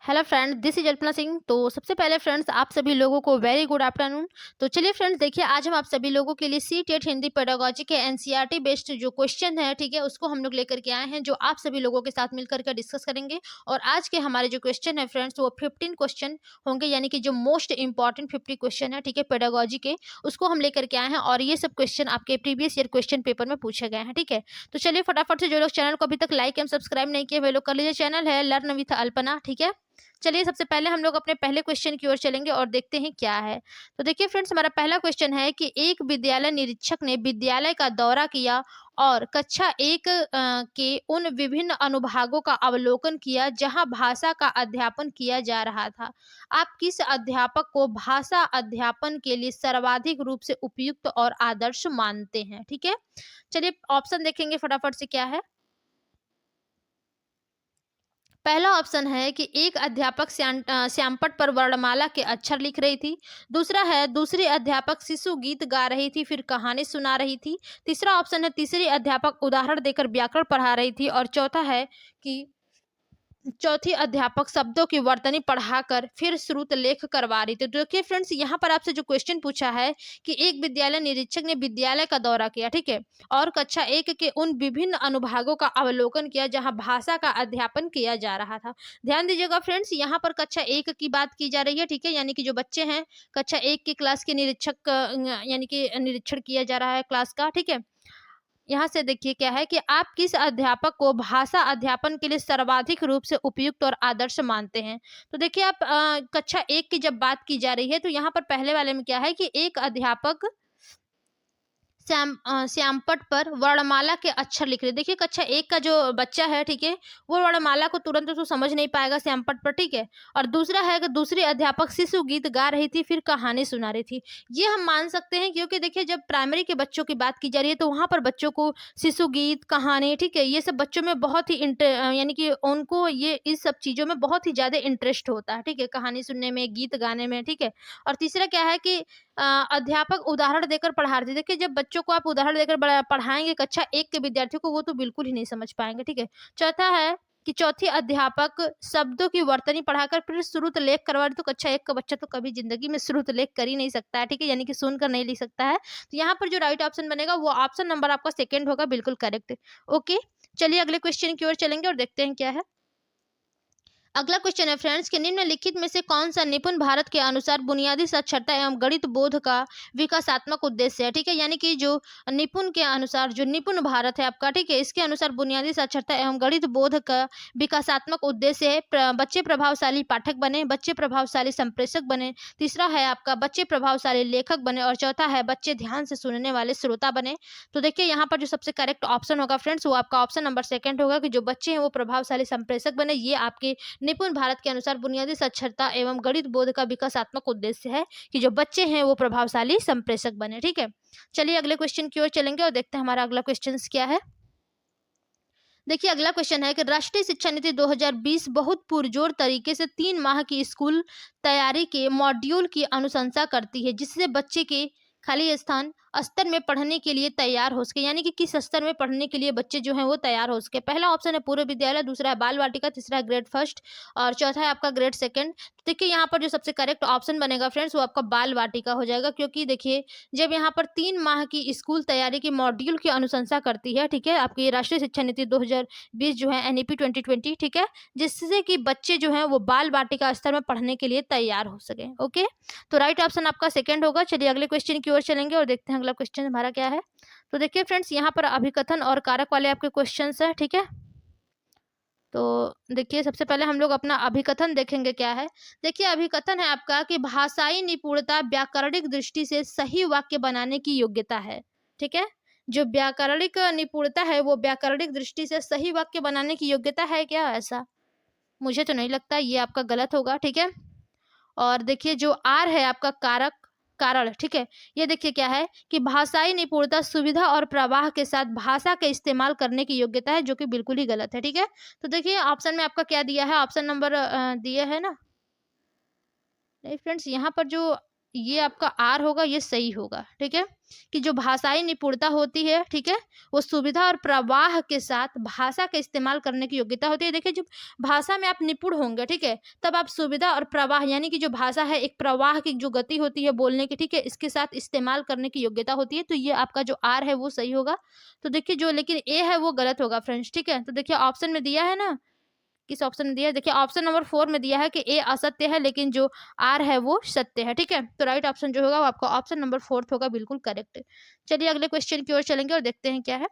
Hello friends, this is Alpana Singh. तो सबसे पहले फ्रेंड्स, आप सभी लोगों को वेरी गुड आफ्टरनून। तो चलिए फ्रेंड्स, देखिए आज हम आप सभी लोगों के लिए सी टेट हिंदी पेडागोजी के एनसीईआरटी बेस्ड जो क्वेश्चन है, ठीक है, उसको हम लोग लेकर के आए हैं, जो आप सभी लोगों के साथ मिलकर के डिस्कस करेंगे। और आज के हमारे जो क्वेश्चन है फ्रेंड्स, वो 15 क्वेश्चन होंगे, यानी कि जो मोस्ट इंपॉर्टेंट 50 क्वेश्चन है, ठीक है, पेडागोजी के, उसको हम लेकर के आए हैं। और ये सब क्वेश्चन आपके प्रीवियस ईयर क्वेश्चन पेपर में पूछे गए हैं, ठीक है। तो चलिए फटाफट से जो लोग चैनल को अभी तक लाइक एंड सब्सक्राइब नहीं किए वे लोग कर लीजिए। चैनल है लर्न विथ अल्पना, ठीक है। चलिए सबसे पहले हम लोग अपने पहले क्वेश्चन की ओर चलेंगे और देखते हैं क्या है। तो देखिए फ्रेंड्स, हमारा पहला क्वेश्चन है कि एक विद्यालय निरीक्षक ने विद्यालय का दौरा किया और कक्षा एक के उन विभिन्न अनुभागों का अवलोकन किया जहां भाषा का अध्यापन किया जा रहा था। आप किस अध्यापक को भाषा अध्यापन के लिए सर्वाधिक रूप से उपयुक्त और आदर्श मानते हैं, ठीक है। चलिए ऑप्शन देखेंगे फटाफट से क्या है। पहला ऑप्शन है कि एक अध्यापक श्यामपट्ट पर वर्णमाला के अक्षर लिख रही थी। दूसरा है दूसरी अध्यापक शिशु गीत गा रही थी फिर कहानी सुना रही थी। तीसरा ऑप्शन है तीसरी अध्यापक उदाहरण देकर व्याकरण पढ़ा रही थी। और चौथा है कि चौथी अध्यापक शब्दों की वर्तनी पढ़ाकर फिर श्रुत लेख करवा रही थी। तो देखिए फ्रेंड्स, यहाँ पर आपसे जो क्वेश्चन पूछा है कि एक विद्यालय निरीक्षक ने विद्यालय का दौरा किया, ठीक है, और कक्षा एक के उन विभिन्न अनुभागों का अवलोकन किया जहां भाषा का अध्यापन किया जा रहा था। ध्यान दीजिएगा फ्रेंड्स, यहाँ पर कक्षा एक की बात की जा रही है, ठीक है, यानी कि जो बच्चे हैं कक्षा एक की क्लास के निरीक्षक यानी कि निरीक्षण किया जा रहा है क्लास का, ठीक है। यहाँ से देखिए क्या है कि आप किस अध्यापक को भाषा अध्यापन के लिए सर्वाधिक रूप से उपयुक्त और आदर्श मानते हैं। तो देखिए आप कक्षा एक की जब बात की जा रही है तो यहाँ पर पहले वाले में क्या है कि एक अध्यापक श्यामपट्ट पर वर्णमाला के अक्षर लिख रहे। देखिए कक्षा एक का जो बच्चा है, ठीक है, वो वर्णमाला को तुरंत तो समझ नहीं पाएगा श्यामपट्ट पर, ठीक है। और दूसरा है कि दूसरी अध्यापक शिशु गीत गा रही थी फिर कहानी सुना रही थी। ये हम मान सकते हैं क्योंकि देखिए जब प्राइमरी के बच्चों की बात की जा रही है तो वहाँ पर बच्चों को शिशु गीत कहानी, ठीक है, ये सब बच्चों में बहुत ही यानी कि उनको ये इस सब चीज़ों में बहुत ही ज़्यादा इंटरेस्ट होता है, ठीक है, कहानी सुनने में, गीत गाने में, ठीक है। और तीसरा क्या है कि अध्यापक उदाहरण देकर पढ़ा रहे थे। देखिए जब बच्चों को आप उदाहरण देकर पढ़ाएंगे कक्षा एक के विद्यार्थियों को, वो तो बिल्कुल ही नहीं समझ पाएंगे, ठीक है। चौथा है कि चौथी अध्यापक शब्दों की वर्तनी पढ़ाकर फिर श्रुत लेख करवा रही। तो कक्षा एक का बच्चा तो कभी जिंदगी में श्रुत लेख कर ही नहीं सकता है, ठीक है, यानी कि सुनकर नहीं लिख सकता है। तो यहाँ पर जो राइट ऑप्शन बनेगा वो ऑप्शन नंबर आपका सेकेंड होगा, बिल्कुल करेक्ट। ओके, चलिए अगले क्वेश्चन की ओर चलेंगे और देखते हैं क्या है। अगला क्वेश्चन है फ्रेंड्स कि निम्नलिखित में से कौन सा निपुण भारत के अनुसार बुनियादी साक्षरता एवं गणित बोध का विकासात्मक उद्देश्य है, ठीक है, यानी कि जो निपुण के अनुसार, जो निपुण भारत है आपका, ठीक है, इसके अनुसार बुनियादी साक्षरता एवं गणित बोध का विकासात्मक उद्देश्य है बच्चे प्रभावशाली पाठक बने, बच्चे प्रभावशाली संप्रेषक बने, तीसरा है आपका बच्चे प्रभावशाली लेखक बने, और चौथा है बच्चे ध्यान से सुनने वाले श्रोता बने। तो देखिए यहाँ पर जो सबसे करेक्ट ऑप्शन होगा फ्रेंड्स वो आपका ऑप्शन नंबर सेकंड होगा कि जो बच्चे हैं वो प्रभावशाली संप्रेषक बने। ये आपके निपुण भारत के अनुसार बुनियादी साक्षरता एवं गणित बोध का विकासात्मक उद्देश्य है कि जो बच्चे हैं वो प्रभावशाली संप्रेषक बने, ठीक है। चलिए अगले क्वेश्चन की ओर चलेंगे और देखते हैं हमारा अगला क्वेश्चन क्या है। देखिए अगला क्वेश्चन है कि राष्ट्रीय शिक्षा नीति 2020 बहुत पुरजोर तरीके से 3 माह की स्कूल तैयारी के मॉड्यूल की अनुशंसा करती है जिससे बच्चे के खाली स्थान स्तर में पढ़ने के लिए तैयार हो सके, यानी कि किस स्तर में पढ़ने के लिए बच्चे जो हैं वो तैयार हो सके। पहला ऑप्शन है पूर्व विद्यालय, दूसरा है बाल वाटिका, तीसरा है ग्रेड फर्स्ट और चौथा है आपका ग्रेड सेकंड। तो देखिए यहाँ पर जो सबसे करेक्ट ऑप्शन बनेगा फ्रेंड्स वो आपका बाल वाटिका हो जाएगा, क्योंकि देखिए जब यहाँ पर 3 माह की स्कूल तैयारी के मॉड्यूल की अनुशंसा करती है, ठीक है, आपकी राष्ट्रीय शिक्षा नीति 2020 जो है एनईपी 2020, ठीक है, जिससे कि बच्चे जो हैं वो बाल वाटिका स्तर में पढ़ने के लिए तैयार हो सके। ओके, तो राइट ऑप्शन आपका सेकंड होगा। चलिए अगले क्वेश्चन की ओर चलेंगे और देखते हैं अगला क्वेश्चन हमारा क्या है। तो देखिए फ्रेंड्स यहाँ पर अभिकथन और कारक वाले आपके क्वेश्चंस हैं, ठीक है। तो देखिए सबसे पहले हम लोग अपना अभिकथन देखेंगे क्या है। देखिए अभिकथन है आपका कि भाषाई निपुणता व्याकरणिक दृष्टि से सही वाक्य बनाने की योग्यता है, ठीक है। जो व्याकरणिक निपुणता है वो व्याकरणिक दृष्टि से सही वाक्य बनाने की योग्यता है क्या, ऐसा मुझे तो नहीं लगता, ये आपका गलत होगा, ठीक है। और देखिए जो आर है आपका कारक कारण, ठीक है, ये देखिए क्या है कि भाषाई निपुणता सुविधा और प्रवाह के साथ भाषा के इस्तेमाल करने की योग्यता है, जो कि बिल्कुल ही गलत है, ठीक है। तो देखिए ऑप्शन में आपका क्या दिया है, ऑप्शन नंबर दिया है ना, नहीं फ्रेंड्स यहाँ पर जो ये आपका आर होगा, ये सही होगा, ठीक है। कि जो भाषाई निपुणता होती है, ठीक है, वो सुविधा और प्रवाह के साथ भाषा का इस्तेमाल करने की योग्यता होती है। देखिए जब भाषा में आप निपुण होंगे, ठीक है, तब आप सुविधा और प्रवाह यानी कि जो भाषा है एक प्रवाह की जो गति होती है बोलने की, ठीक है, इसके साथ इस्तेमाल करने की योग्यता होती है। तो ये आपका जो आर है वो सही होगा। तो देखिए जो लेकिन ए है वो गलत होगा फ्रेंड्स, ठीक है। तो देखिए ऑप्शन में दिया है ना, किस ऑप्शन में दिया है, देखिए ऑप्शन नंबर 4 में दिया है कि ए असत्य है लेकिन जो आर है वो सत्य है, ठीक है। तो राइट ऑप्शन जो होगा वो आपका ऑप्शन नंबर 4 होगा, बिल्कुल करेक्ट। चलिए अगले क्वेश्चन की ओर चलेंगे और देखते हैं क्या है।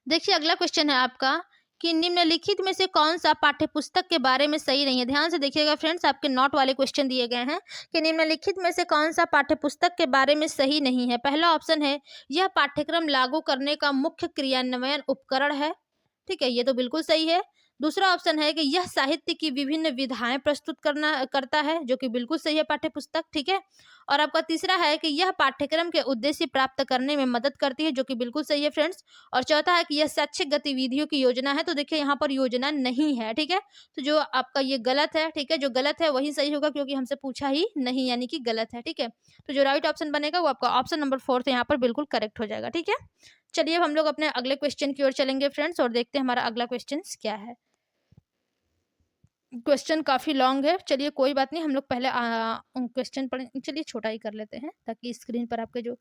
देखिए अगला क्वेश्चन है आपका कि निम्नलिखित में से कौन सा पाठ्य पुस्तक के बारे में सही नहीं है। ध्यान से देखिएगा फ्रेंड्स, आपके नोट वाले क्वेश्चन दिए गए हैं कि निम्नलिखित में से कौन सा पाठ्य पुस्तक के बारे में सही नहीं है। पहला ऑप्शन है यह पाठ्यक्रम लागू करने का मुख्य क्रियान्वयन उपकरण है, ठीक है, ये तो बिल्कुल सही है। दूसरा ऑप्शन है कि यह साहित्य की विभिन्न विधाएं प्रस्तुत करता है, जो कि बिल्कुल सही है पाठ्य पुस्तक, ठीक है। और आपका तीसरा है कि यह पाठ्यक्रम के उद्देश्य प्राप्त करने में मदद करती है, जो कि बिल्कुल सही है फ्रेंड्स। और चौथा है कि यह शैक्षिक गतिविधियों की योजना है। तो देखिए यहाँ पर योजना नहीं है, ठीक है। तो जो आपका ये गलत है, ठीक है, जो गलत है वही सही होगा क्योंकि हमसे पूछा ही नहीं, यानी कि गलत है, ठीक है। तो जो राइट ऑप्शन बनेगा वो आपका ऑप्शन नंबर 4 यहाँ पर बिल्कुल करेक्ट हो जाएगा, ठीक है। चलिए अब हम लोग अपने अगले क्वेश्चन की ओर चलेंगे फ्रेंड्स और देखते हैं हमारा अगला क्वेश्चन क्या है। क्वेश्चन काफी लॉन्ग है, चलिए कोई बात नहीं, हम लोग पहले क्वेश्चन पढ़, चलिए छोटा ही कर लेते हैं ताकि स्क्रीन पर आपके जो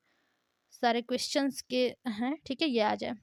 सारे क्वेश्चंस के हैं, ठीक है, ये आ जाए।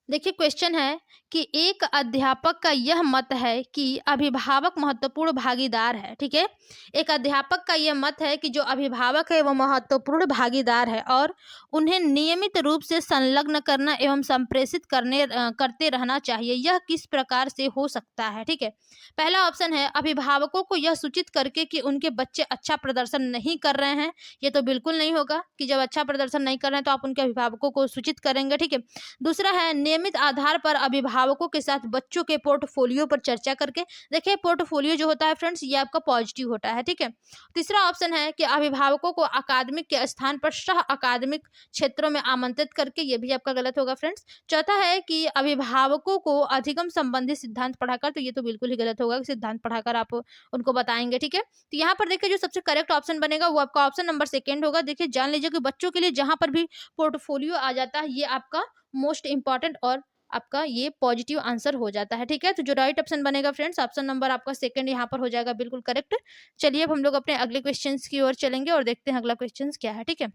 देखिए क्वेश्चन है कि एक अध्यापक का यह मत है कि अभिभावक महत्वपूर्ण भागीदार है, ठीक है। एक अध्यापक का यह मत है कि जो अभिभावक है वो महत्वपूर्ण भागीदार है और उन्हें नियमित रूप से संलग्न करना एवं संप्रेषित करते रहना चाहिए। यह किस प्रकार से हो सकता है, ठीक है। पहला ऑप्शन है अभिभावकों को यह सूचित करके कि उनके बच्चे अच्छा प्रदर्शन नहीं कर रहे हैं। ये तो बिल्कुल नहीं होगा कि जब अच्छा प्रदर्शन नहीं कर रहे हैं तो आप उनके अभिभावकों को सूचित करेंगे, ठीक है। दूसरा है नियमित आधार पर अभिभावकों के साथ बच्चों के पोर्टफोलियो पर चर्चा करके। देखिए पोर्टफोलियो जो होता है फ्रेंड्स ये आपका पॉजिटिव होता है, ठीक है। तीसरा ऑप्शन है कि अभिभावकों को अकादमिक के स्थान पर सह अकादमिक क्षेत्रों में आमंत्रित करके, ये भी आपका गलत होगा फ्रेंड्स। चौथा है कि अभिभावकों को अधिगम संबंधी सिद्धांत पढ़ाकर, तो ये तो बिल्कुल ही गलत होगा कि सिद्धांत पढ़ाकर आप उनको बताएंगे, ठीक है। तो यहाँ पर देखिए जो सबसे करेक्ट ऑप्शन बनेगा वो आपका ऑप्शन नंबर 2 होगा। देखिए जान लीजिए कि बच्चों के लिए जहां पर भी पोर्टफोलियो आ जाता है ये आपका मोस्ट इंपॉर्टेंट और आपका ये पॉजिटिव आंसर हो जाता है, ठीक है। तो जो राइट ऑप्शन बनेगा फ्रेंड्स ऑप्शन नंबर आपका 2 यहाँ पर हो जाएगा, बिल्कुल करेक्ट। चलिए अब हम लोग अपने अगले क्वेश्चंस की ओर चलेंगे और देखते हैं अगला क्वेश्चन क्या है, ठीक है।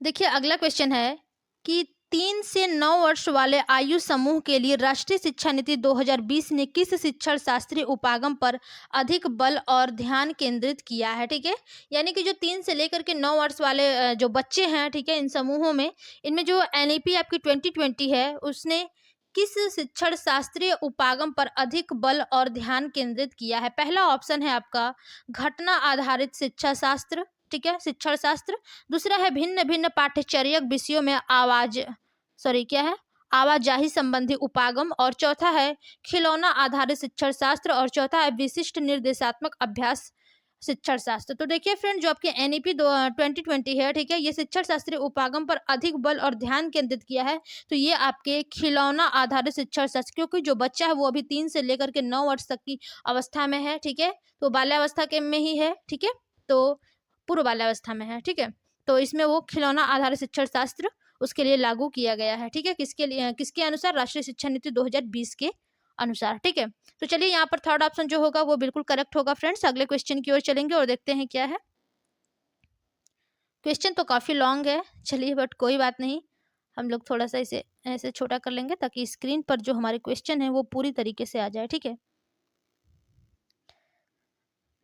देखिए अगला क्वेश्चन है कि 3 से 9 वर्ष वाले आयु समूह के लिए राष्ट्रीय शिक्षा नीति 2020 ने किस शिक्षण शास्त्रीय उपागम पर अधिक बल और ध्यान केंद्रित किया है, ठीक है। यानी कि जो 3 से लेकर के 9 वर्ष वाले जो बच्चे हैं, ठीक है, इन समूहों में इनमें जो एनईपी आपकी 2020 है उसने किस शिक्षण शास्त्रीय उपागम पर अधिक बल और ध्यान केंद्रित किया है। पहला ऑप्शन है आपका घटना आधारित शिक्षा शास्त्र, ठीक है, शिक्षण शास्त्र। दूसरा है भिन्न भिन्न पाठ्यचर्यक विषयों में आवाजाही संबंधी उपागम। और चौथा है खिलौना आधारित शिक्षण शास्त्र। और चौथा है विशिष्ट निर्देशात्मक अभ्यास शिक्षण शास्त्र। तो देखिए फ्रेंड जो आपके एनईपी 2020 है, ठीक है, ये शिक्षण शास्त्रीय उपागम पर अधिक बल और ध्यान केंद्रित किया है। तो ये आपके खिलौना आधारित शिक्षण शास्त्र, क्योंकि जो बच्चा है वो अभी 3 से लेकर के 9 वर्ष तक की अवस्था में है, ठीक है, तो बाल्यावस्था के में ही है, ठीक है, तो पूर्व बाल्यावस्था में है, ठीक है। तो इसमें वो खिलौना आधारित शिक्षण शास्त्र उसके लिए लागू किया गया है, ठीक है, किसके लिए, किसके अनुसार, राष्ट्रीय शिक्षा नीति 2020 के अनुसार, ठीक है। तो चलिए यहाँ पर थर्ड ऑप्शन जो होगा वो बिल्कुल करेक्ट होगा फ्रेंड्स। अगले क्वेश्चन की ओर चलेंगे और देखते हैं क्या है। क्वेश्चन तो काफी लॉन्ग है, चलिए बट कोई बात नहीं, हम लोग थोड़ा सा इसे ऐसे छोटा कर लेंगे ताकि स्क्रीन पर जो हमारे क्वेश्चन है वो पूरी तरीके से आ जाए, ठीक है।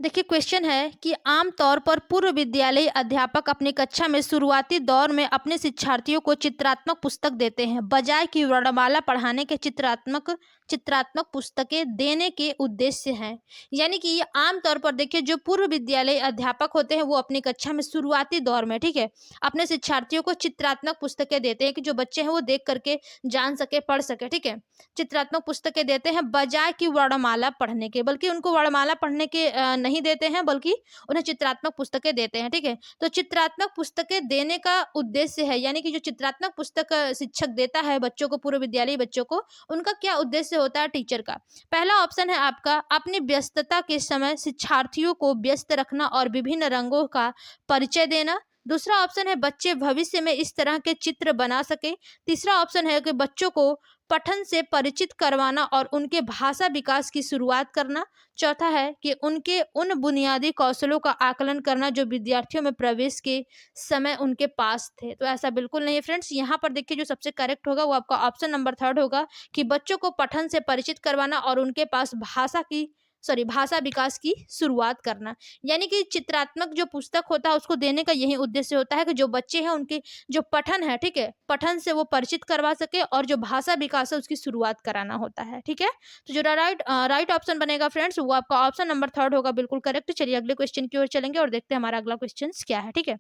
देखिए क्वेश्चन है कि आमतौर पर पूर्व विद्यालयी अध्यापक अपनी कक्षा में शुरुआती दौर में अपने शिक्षार्थियों को चित्रात्मक पुस्तक देते हैं बजाय कि वर्णमाला पढ़ाने के चित्रात्मक पुस्तकें देने के उद्देश्य हैं। यानी कि ये आमतौर पर देखिए जो पूर्व विद्यालयी अध्यापक होते हैं वो अपनी कक्षा में शुरुआती दौर में, ठीक है, अपने शिक्षार्थियों को चित्रात्मक पुस्तकें देते हैं कि जो बच्चे हैं वो देख करके जान सके, पढ़ सके, ठीक है। चित्रात्मक पुस्तकें देते हैं बजाय कि वर्णमाला पढ़ने के, बल्कि उनको वर्णमाला पढ़ने के नहीं देते हैं बल्कि उन्हें चित्रात्मक पुस्तकें देते हैं, ठीक है। तो चित्रात्मक पुस्तकें देने का उद्देश्य है, यानी कि जो चित्रात्मक पुस्तक शिक्षक देता है बच्चों को, पूर्व विद्यालयी बच्चों को, उनका क्या उद्देश्य उद्देश्य होता है टीचर का। पहला ऑप्शन है आपका अपनी व्यस्तता के समय शिक्षार्थियों को व्यस्त रखना और विभिन्न रंगों का परिचय देना। दूसरा ऑप्शन है बच्चे भविष्य में इस तरह के चित्र बना सके। तीसरा ऑप्शन है कि बच्चों को पठन से परिचित करवाना और उनके भाषा विकास की शुरुआत करना। चौथा है कि उनके उन बुनियादी कौशलों का आकलन करना जो विद्यार्थियों में प्रवेश के समय उनके पास थे। तो ऐसा बिल्कुल नहीं है फ्रेंड्स। यहाँ पर देखिए जो सबसे करेक्ट होगा वो आपका ऑप्शन नंबर थर्ड होगा कि बच्चों को पठन से परिचित करवाना और उनके पास भाषा विकास की शुरुआत करना। यानी कि चित्रात्मक जो पुस्तक होता है उसको देने का यही उद्देश्य होता है कि जो बच्चे हैं उनके जो पठन है, ठीक है, पठन से वो परिचित करवा सके और जो भाषा विकास है उसकी शुरुआत कराना होता है। ठीक है, तो जो राइट ऑप्शन बनेगा फ्रेंड्स वो आपका ऑप्शन नंबर थर्ड होगा, बिल्कुल करेक्ट। चलिए अगले क्वेश्चन की ओर चलेंगे और देखते हैं हमारा अगला क्वेश्चन क्या है। ठीक है,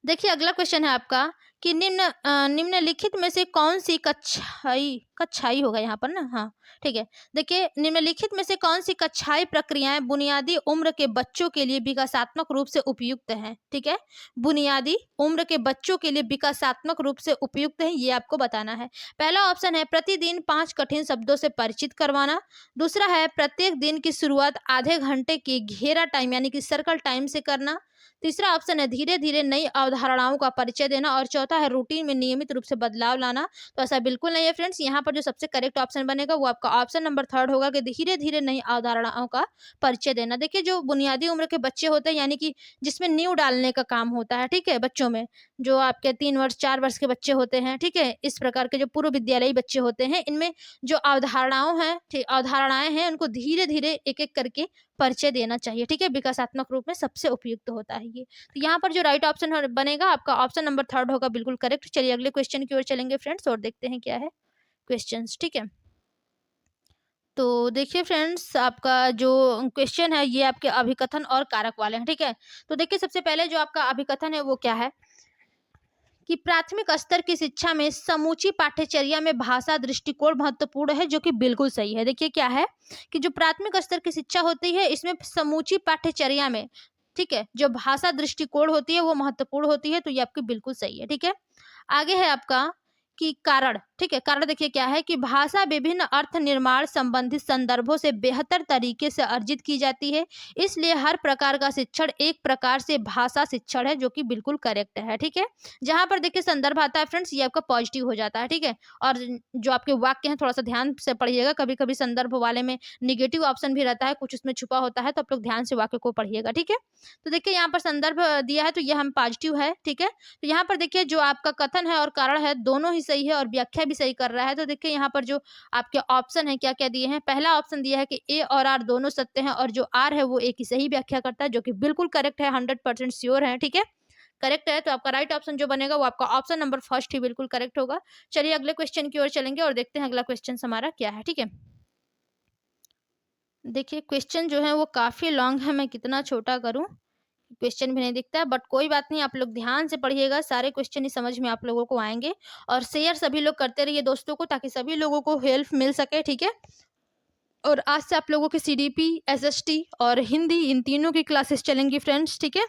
देखिए अगला क्वेश्चन है आपका कि निम्नलिखित में से कौन सी कक्षाई होगा यहाँ पर ना, हाँ ठीक है। देखिए निम्नलिखित में से कौन सी कक्षाई प्रक्रियाएं बुनियादी उम्र के बच्चों के लिए विकासात्मक रूप से उपयुक्त हैं। ठीक है, बुनियादी उम्र के बच्चों के लिए विकासात्मक रूप से उपयुक्त है, ये आपको बताना है। पहला ऑप्शन है प्रतिदिन 5 कठिन शब्दों से परिचित करवाना। दूसरा है प्रत्येक दिन की शुरुआत आधे घंटे की घेरा टाइम यानी कि सर्कल टाइम से करना। तीसरा ऑप्शन है धीरे धीरे नई अवधारणाओं का परिचय देना और चौथा है रूटीन में नियमित रूप से बदलाव लाना। तो ऐसा बिल्कुल नहीं है फ्रेंड्स। यहाँ पर जो सबसे करेक्ट ऑप्शन बनेगा वो आपका ऑप्शन नंबर थर्ड होगा कि धीरे धीरे नई अवधारणाओं का परिचय देना। देखिए जो बुनियादी उम्र के बच्चे होते हैं यानी कि जिसमें नींव डालने का काम होता है, ठीक है, बच्चों में जो आपके 3 वर्ष 4 वर्ष के बच्चे होते हैं, ठीक है, इस प्रकार के जो पूर्व विद्यालयी बच्चे होते हैं, इनमें जो अवधारणाएं हैं उनको धीरे धीरे एक एक करके परिचय देना चाहिए। ठीक है, विकासात्मक रूप में सबसे उपयुक्त होता है ये। तो यहाँ पर जो राइट ऑप्शन बनेगा आपका ऑप्शन नंबर थर्ड होगा, बिल्कुल करेक्ट। चलिए अगले क्वेश्चन की ओर चलेंगे फ्रेंड्स और देखते हैं क्या है क्वेश्चंस। ठीक है, तो देखिए फ्रेंड्स आपका जो क्वेश्चन है ये आपके अभिकथन और कारक वाले हैं। ठीक है, तो देखिए सबसे पहले जो आपका अभिकथन है वो क्या है कि प्राथमिक स्तर की शिक्षा में समूची पाठ्यचर्या में भाषा दृष्टिकोण महत्वपूर्ण है, जो कि बिल्कुल सही है। देखिए क्या है कि जो प्राथमिक स्तर की शिक्षा होती है इसमें समूची पाठ्यचर्या में, ठीक है, जो भाषा दृष्टिकोण होती है वो महत्वपूर्ण होती है, तो ये आपकी बिल्कुल सही है। ठीक है, आगे है आपका कि कारण। ठीक है, कारण देखिए क्या है कि भाषा विभिन्न अर्थ निर्माण संबंधित संदर्भों से बेहतर तरीके से अर्जित की जाती है, इसलिए हर प्रकार का शिक्षण एक प्रकार से भाषा शिक्षण है, जो कि बिल्कुल करेक्ट है। ठीक है, जहां पर देखिए संदर्भ आता है फ्रेंड्स ये आपका पॉजिटिव हो जाता है। ठीक है, और जो आपके वाक्य हैं थोड़ा सा ध्यान से पढ़िएगा, कभी कभी संदर्भ वाले में निगेटिव ऑप्शन भी रहता है, कुछ उसमें छुपा होता है, तो आप लोग ध्यान से वाक्य को पढ़िएगा। ठीक है, तो देखिए यहाँ पर संदर्भ दिया है तो यह हम पॉजिटिव है। ठीक है, तो यहाँ पर देखिए जो आपका कथन है और कारण है दोनों ही सही है और व्याख्या भी सही कर रहा है। तो देखिए यहाँ पर जो आपके ऑप्शन है क्या क्या दिए हैं। पहला ऑप्शन दिया है कि ए और आर दोनों सत्य हैं और जो आर है वो ए की सही व्याख्या करता है, जो कि बिल्कुल करेक्ट है, 100% श्योर है। ठीक है, करेक्ट है, तो आपका राइट ऑप्शन जो बनेगा वो आपका ऑप्शन नंबर फर्स्ट ही बिल्कुल करेक्ट होगा। चलिए अगले क्वेश्चन की ओर चलेंगे और देखते हैं अगला क्वेश्चन हमारा क्या है। ठीक है, देखिए क्वेश्चन जो है वो काफी लॉन्ग है, मैं कितना छोटा करूं क्वेश्चन भी नहीं दिखता है, बट कोई बात नहीं, आप लोग ध्यान से पढ़िएगा, सारे क्वेश्चन ही समझ में आप लोगों को आएंगे। और शेयर सभी लोग करते रहिए दोस्तों को, ताकि सभी लोगों को हेल्प मिल सके। ठीक है, और आज से आप लोगों के सीडीपी, एसएसटी और हिंदी इन तीनों की क्लासेस चलेंगी फ्रेंड्स। ठीक है,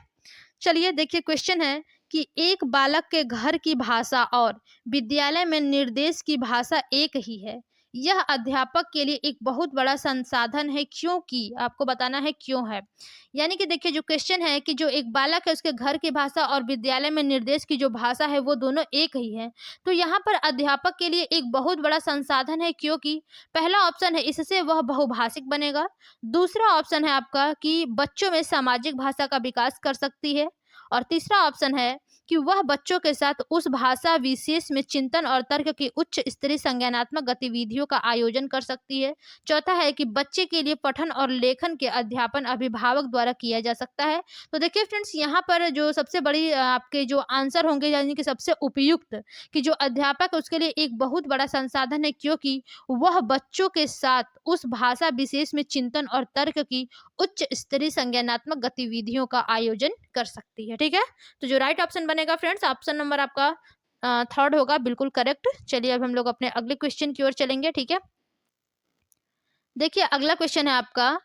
चलिए देखिए क्वेश्चन है कि एक बालक के घर की भाषा और विद्यालय में निर्देश की भाषा एक ही है, यह अध्यापक के लिए एक बहुत बड़ा संसाधन है, क्योंकि आपको बताना है क्यों है। यानी कि देखिए जो क्वेश्चन है कि जो एक बालक है उसके घर की भाषा और विद्यालय में निर्देश की जो भाषा है वो दोनों एक ही है, तो यहाँ पर अध्यापक के लिए एक बहुत बड़ा संसाधन है, क्योंकि पहला ऑप्शन है इससे वह बहुभाषिक बनेगा। दूसरा ऑप्शन है आपका कि बच्चों में सामाजिक भाषा का विकास कर सकती है। और तीसरा ऑप्शन है कि वह बच्चों के साथ उस भाषा विशेष में चिंतन और तर्क की उच्च स्तरीय संज्ञानात्मक गतिविधियों का आयोजन कर सकती है। चौथा है कि बच्चे के लिए पठन और लेखन के अध्यापन अभिभावक द्वारा किया जा सकता है। तो देखिए फ्रेंड्स यहाँ पर जो सबसे बड़ी आपके जो आंसर होंगे यानी कि सबसे उपयुक्त कि जो अध्यापक है उसके लिए एक बहुत बड़ा संसाधन है, क्योंकि वह बच्चों के साथ उस भाषा विशेष में चिंतन और तर्क की उच्च स्तरीय संज्ञानात्मक गतिविधियों का आयोजन कर सकती है। ठीक है, तो जो राइट ऑप्शन बनेगा फ्रेंड्स ऑप्शन नंबर आपका थर्ड होगा, बिल्कुल करेक्ट। चलिए अब हम लोग अपने अगले क्वेश्चन की ओर चलेंगे। ठीक है, देखिए अगला क्वेश्चन है आपका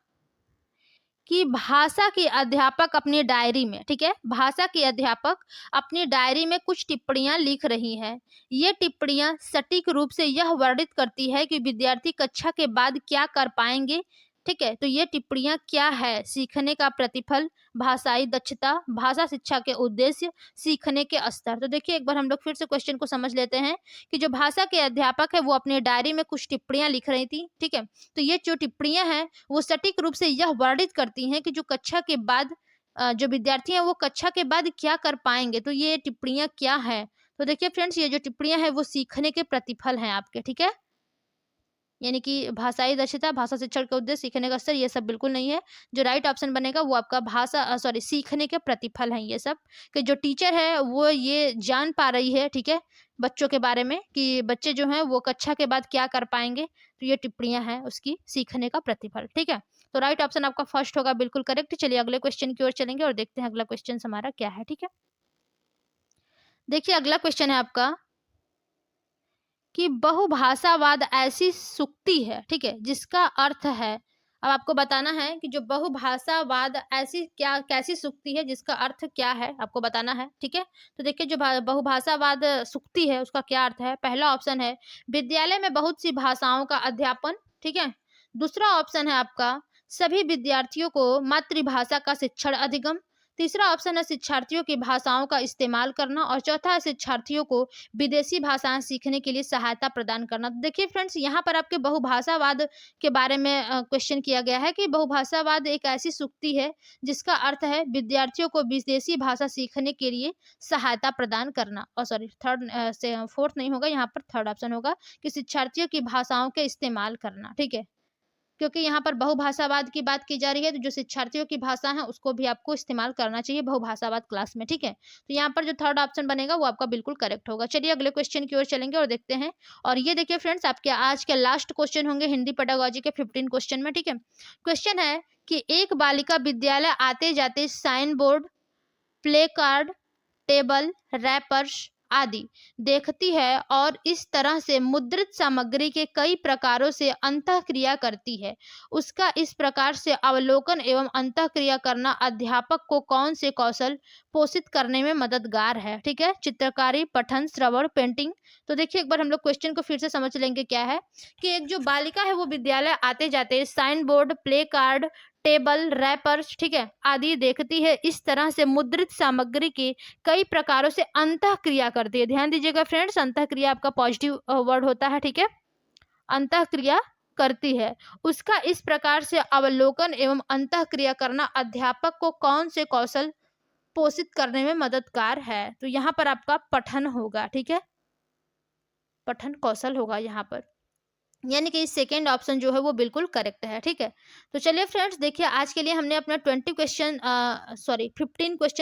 कि भाषा के अध्यापक अपनी डायरी में, ठीक है, भाषा के अध्यापक अपनी डायरी में कुछ टिप्पणियां लिख रही हैं। ये टिप्पणियां सटीक रूप से यह वर्णित करती है कि विद्यार्थी कक्षा के बाद क्या कर पाएंगे। ठीक है, तो ये टिप्पणियां क्या है? सीखने का प्रतिफल, भाषाई दक्षता, भाषा शिक्षा के उद्देश्य, सीखने के स्तर। तो देखिए एक बार हम लोग फिर से क्वेश्चन को समझ लेते हैं कि जो भाषा के अध्यापक है वो अपने डायरी में कुछ टिप्पणियां लिख रही थी। ठीक है, तो ये जो टिप्पणियां हैं वो सटीक रूप से यह वर्णित करती हैं कि जो कक्षा के बाद जो विद्यार्थी हैं वो कक्षा के बाद क्या कर पाएंगे। तो ये टिप्पणियां क्या है? तो देखिए फ्रेंड्स, ये जो टिप्पणियां हैं वो सीखने के प्रतिफल हैं आपके। ठीक है, यानी कि भाषाई दक्षता, भाषा शिक्षण के उद्देश्य, सीखने का स्तर, ये सब बिल्कुल नहीं है। जो राइट ऑप्शन बनेगा वो आपका सीखने के प्रतिफल हैं ये सब। कि जो टीचर है वो ये जान पा रही है, ठीक है, बच्चों के बारे में कि बच्चे जो हैं वो कक्षा के बाद क्या कर पाएंगे। तो ये टिप्पणियां हैं उसकी सीखने का प्रतिफल। ठीक है, तो राइट ऑप्शन आपका फर्स्ट होगा, बिल्कुल करेक्ट। चलिए अगले क्वेश्चन की ओर चलेंगे और देखते हैं अगला क्वेश्चन हमारा क्या है। ठीक है, देखिए अगला क्वेश्चन है आपका कि बहुभाषावाद ऐसी सुक्ति है, ठीक है, जिसका अर्थ है। अब आपको बताना है कि जो बहुभाषावाद ऐसी क्या कैसी सुक्ति है जिसका अर्थ क्या है, आपको बताना है। ठीक है, तो देखिए जो बहुभाषावाद सुक्ति है उसका क्या अर्थ है। पहला ऑप्शन है विद्यालय में बहुत सी भाषाओं का अध्यापन। ठीक है, दूसरा ऑप्शन है आपका सभी विद्यार्थियों को मातृभाषा का शिक्षण अधिगम। तीसरा ऑप्शन है शिक्षार्थियों की भाषाओं का इस्तेमाल करना। और चौथा है शिक्षार्थियों को विदेशी भाषाएं सीखने के लिए सहायता प्रदान करना। तो देखिए फ्रेंड्स, यहाँ पर आपके बहुभाषावाद के बारे में क्वेश्चन किया गया है कि बहुभाषावाद एक ऐसी सुक्ति है जिसका अर्थ है विद्यार्थियों को विदेशी भाषा सीखने के लिए सहायता प्रदान करना। और सॉरी, थर्ड से फोर्थ नहीं होगा, यहाँ पर थर्ड ऑप्शन होगा कि शिक्षार्थियों की भाषाओं के इस्तेमाल करना। ठीक है, क्योंकि यहाँ पर बहुभाषावाद की बात की जा रही है तो जो शिक्षार्थियों की भाषा है उसको भी आपको इस्तेमाल करना चाहिए बहुभाषावाद क्लास में। ठीक है, तो यहाँ पर जो थर्ड ऑप्शन बनेगा वो आपका बिल्कुल करेक्ट होगा। चलिए अगले क्वेश्चन की ओर चलेंगे और देखते हैं। और ये देखिए फ्रेंड्स, आपके आज के लास्ट क्वेश्चन होंगे हिंदी पेडागोजी के 15 क्वेश्चन में। ठीक है, क्वेश्चन है कि एक बालिका विद्यालय आते जाते sign board, play card, table, wrappers आदि देखती है और इस तरह से मुद्रित सामग्री के कई प्रकारों से अंतःक्रिया करती है। उसका इस प्रकार से अवलोकन एवं अंतःक्रिया करना अध्यापक को कौन से कौशल पोषित करने में मददगार है। ठीक है, चित्रकारी, पठन, श्रवण, पेंटिंग। तो देखिए एक बार हम लोग क्वेश्चन को फिर से समझ लेंगे क्या है कि एक जो बालिका है वो विद्यालय आते जाते sign board, play card, table, wrappers, ठीक है, आदि देखती है। इस तरह से मुद्रित सामग्री के कई प्रकारों से अंतःक्रिया करती है। ध्यान दीजिएगा फ्रेंड्स, अंतःक्रिया आपका पॉजिटिव वर्ड होता है। ठीक है, अंतःक्रिया करती है। उसका इस प्रकार से अवलोकन एवं अंतःक्रिया करना अध्यापक को कौन से कौशल पोषित करने में मददगार है। तो यहाँ पर आपका पठन होगा। ठीक है, पठन कौशल होगा यहाँ पर, यानी कि सेकेंड ऑप्शन जो है वो बिल्कुल करेक्ट है। ठीक है, तो चलिए फ्रेंड्स, देखिए आज के लिए हमने अपना 15 क्वेश्चन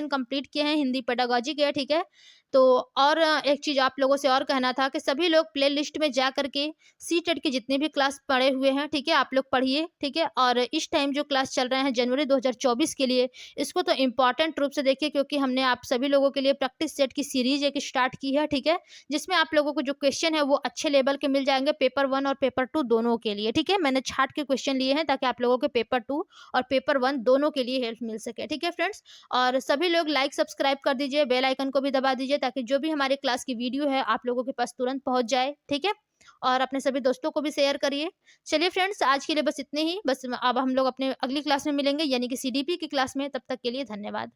कंप्लीट किए हैं हिंदी पेडागोजी के। ठीक है, तो और एक चीज आप लोगों से और कहना था कि सभी लोग प्ले लिस्ट में जा करके सीटेट के जितने भी क्लास पढ़े हुए हैं, ठीक है, आप लोग पढ़िए। ठीक है, और इस टाइम जो क्लास चल रहे हैं जनवरी 2024 के लिए, इसको तो इम्पॉर्टेंट रूप से देखिए क्योंकि हमने आप सभी लोगों के लिए प्रैक्टिस सेट की सीरीज एक स्टार्ट की है। ठीक है, जिसमें आप लोगों को जो क्वेश्चन है वो अच्छे लेवल के मिल जाएंगे, पेपर 1 और पेपर 2 दोनों के लिए। ठीक है, मैंने छाट के क्वेश्चन लिए हैं ताकि आप लोगों के पेपर 2 और पेपर 1 दोनों के लिए हेल्प मिल सके। ठीक है फ्रेंड्स, और सभी लोग लाइक सब्सक्राइब कर दीजिए, बेल आइकन को भी दबा दीजिए ताकि जो भी हमारे क्लास की वीडियो है आप लोगों के पास तुरंत पहुंच जाए। ठीक है, और अपने सभी दोस्तों को भी शेयर करिए। चलिए फ्रेंड्स, आज के लिए बस इतने ही। बस अब हम लोग अपने अगली क्लास में मिलेंगे यानी कि सीडीपी की क्लास में। तब तक के लिए धन्यवाद।